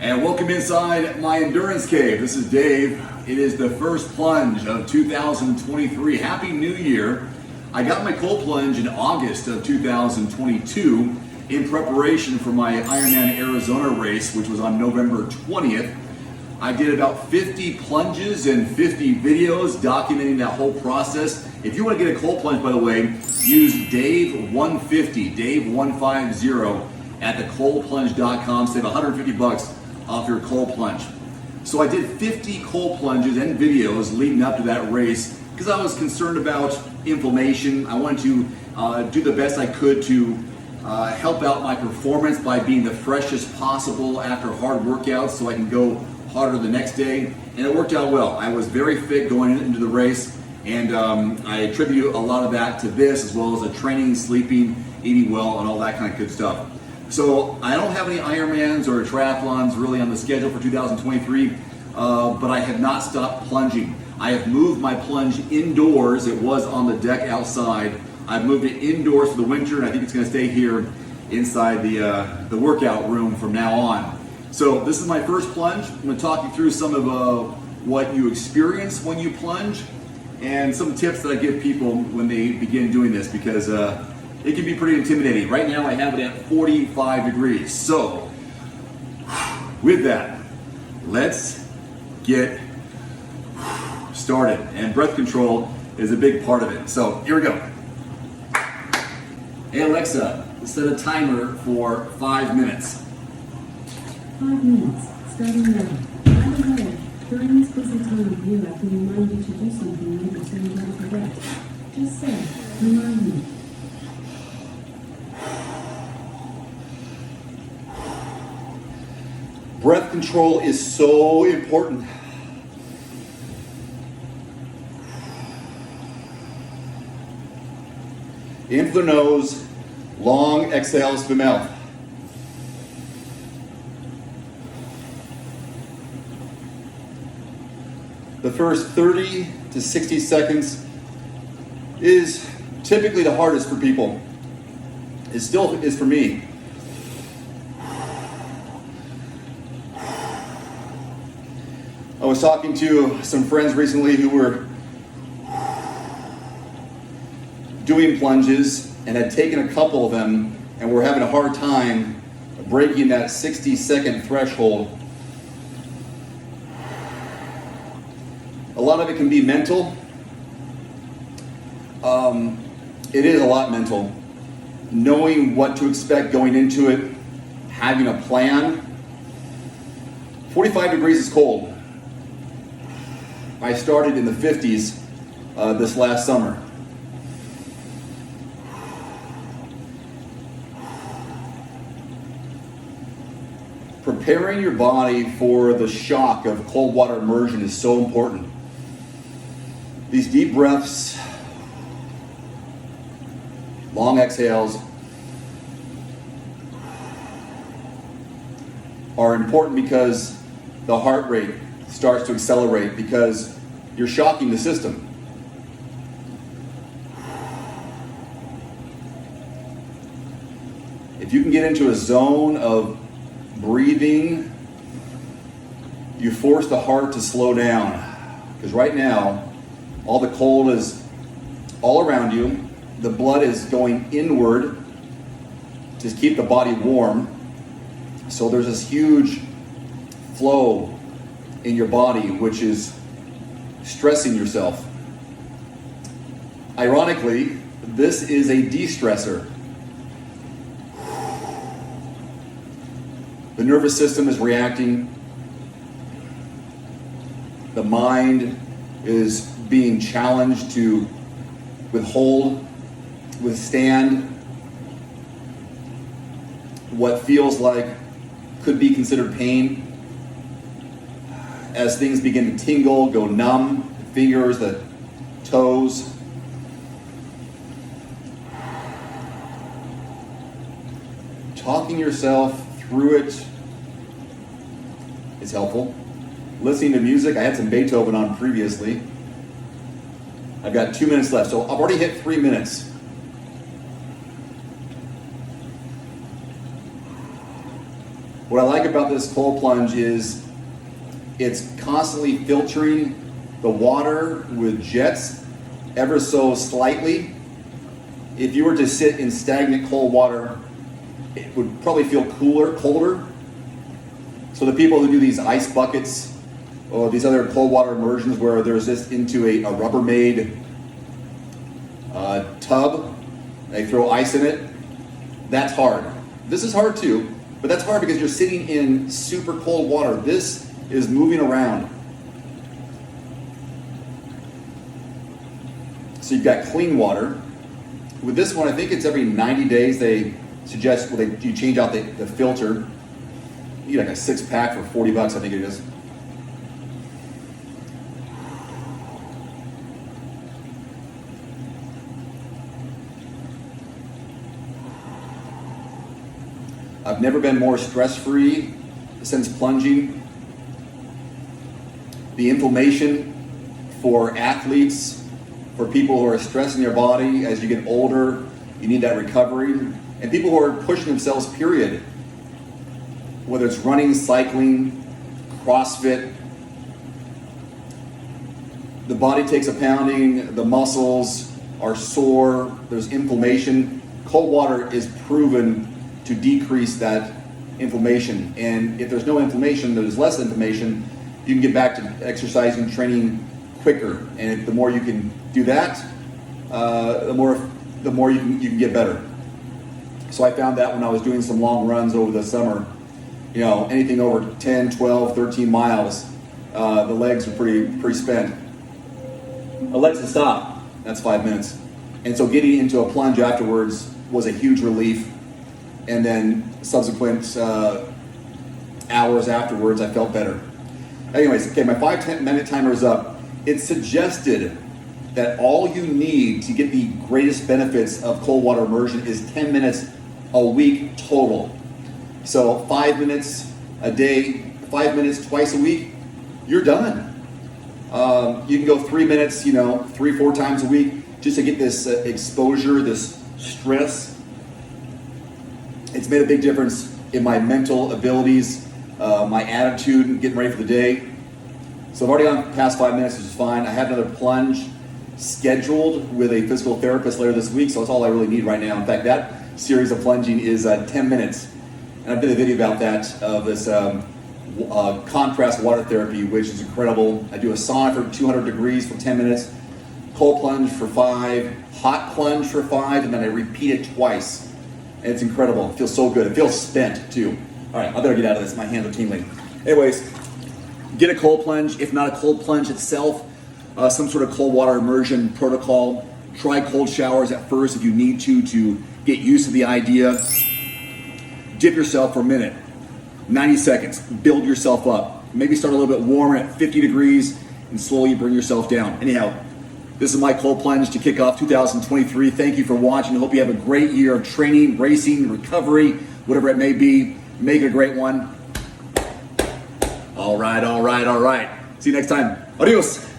And welcome inside my endurance cave. This is Dave. It is the first plunge of 2023. Happy New Year. I got my cold plunge in August of 2022 in preparation for my Ironman Arizona race, which was on November 20th. I did about 50 plunges and 50 videos documenting that whole process. If you want to get a cold plunge, by the way, use Dave150, Dave150 at thecoldplunge.com. Save $150 off your cold plunge. So I did 50 cold plunges and videos leading up to that race because I was concerned about inflammation. I wanted to do the best I could to help out my performance by being the freshest possible after hard workouts so I can go harder the next day. And it worked out well. I was very fit going into the race, and I attribute a lot of that to this, as well as the training, sleeping, eating well, and all that kind of good stuff. So I don't have any Ironmans or triathlons really on the schedule for 2023, but I have not stopped plunging. I have moved my plunge indoors. It was on the deck outside. I've moved it indoors for the winter, and I think it's going to stay here inside the workout room from now on. So this is my first plunge. I'm going to talk you through some of what you experience when you plunge and some tips that I give people when they begin doing this, because it can be pretty intimidating. Right now I have it at 45 degrees. So with that, let's get started. And breath control is a big part of it. So here we go. Hey Alexa, set a timer for 5 minutes. 5 minutes, starting now. By the way, during this busy time of year, I can remind you to do something later so you don't forget. Just say, remind me. Breath control is so important. In through the nose, long exhales through the mouth. The first 30 to 60 seconds is typically the hardest for people. It still is for me. I was talking to some friends recently who were doing plunges and had taken a couple of them and were having a hard time breaking that 60-second threshold. A lot of it can be mental. It is a lot mental. Knowing what to expect going into it, having a plan. 45 degrees is cold. I started in the 50s this last summer. Preparing your body for the shock of cold water immersion is so important. These deep breaths, long exhales, are important because the heart rate starts to accelerate because you're shocking the system. If you can get into a zone of breathing, you force the heart to slow down. Because right now, all the cold is all around you. The blood is going inward to keep the body warm. So there's this huge flow in your body, which is stressing yourself. Ironically, this is a de-stressor. The nervous system is reacting. The mind is being challenged to withstand what feels like could be considered pain. As things begin to tingle, go numb, the fingers, the toes. Talking yourself through it is helpful. Listening to music, I had some Beethoven on previously. I've got 2 minutes left, so I've already hit 3 minutes. What I like about this cold plunge is it's constantly filtering the water with jets ever so slightly. If you were to sit in stagnant cold water, it would probably feel colder. So the people who do these ice buckets or these other cold water immersions where there's just into a Rubbermaid tub, they throw ice in it, that's hard. This is hard too, but that's hard because you're sitting in super cold water. This is moving around. So you've got clean water. With this one, I think it's every 90 days they suggest you change out the filter. You get like a 6-pack for $40, I think it is. I've never been more stress-free since plunging. The inflammation for athletes, for people who are stressing their body as you get older, you need that recovery. And people who are pushing themselves, period. Whether it's running, cycling, CrossFit, the body takes a pounding, the muscles are sore, there's inflammation. Cold water is proven to decrease that inflammation. And if there's no inflammation, there's less inflammation, you can get back to exercising, training quicker. And the more you can do that, the more you can get better. So I found that when I was doing some long runs over the summer, anything over 10, 12, 13 miles, the legs were pretty spent. I like to stop. That's 5 minutes. And so getting into a plunge afterwards was a huge relief. And then subsequent hours afterwards, I felt better. Anyways, okay, my 5-minute timer is up. It's suggested that all you need to get the greatest benefits of cold water immersion is 10 minutes a week total. So 5 minutes a day, 5 minutes twice a week, you're done. You can go 3 minutes, 3-4 times a week just to get this exposure, this stress. It's made a big difference in my mental abilities, my attitude, getting ready for the day. So I've already gone past 5 minutes, which is fine. I have another plunge scheduled with a physical therapist later this week, so that's all I really need right now. In fact, that series of plunging is 10 minutes. And I've done a video about that, of this contrast water therapy, which is incredible. I do a sauna for 200 degrees for 10 minutes, cold plunge for 5, hot plunge for 5, and then I repeat it twice. And it's incredible. It feels so good. It feels spent too. All right, I better get out of this. My hands are tingling. Anyways, get a cold plunge. If not a cold plunge itself, some sort of cold water immersion protocol. Try cold showers at first if you need to get used to the idea. Dip yourself for a minute, 90 seconds. Build yourself up. Maybe start a little bit warmer at 50 degrees and slowly bring yourself down. Anyhow, this is my cold plunge to kick off 2023. Thank you for watching. I hope you have a great year of training, racing, recovery, whatever it may be. Make it a great one. All right. See you next time. Adios.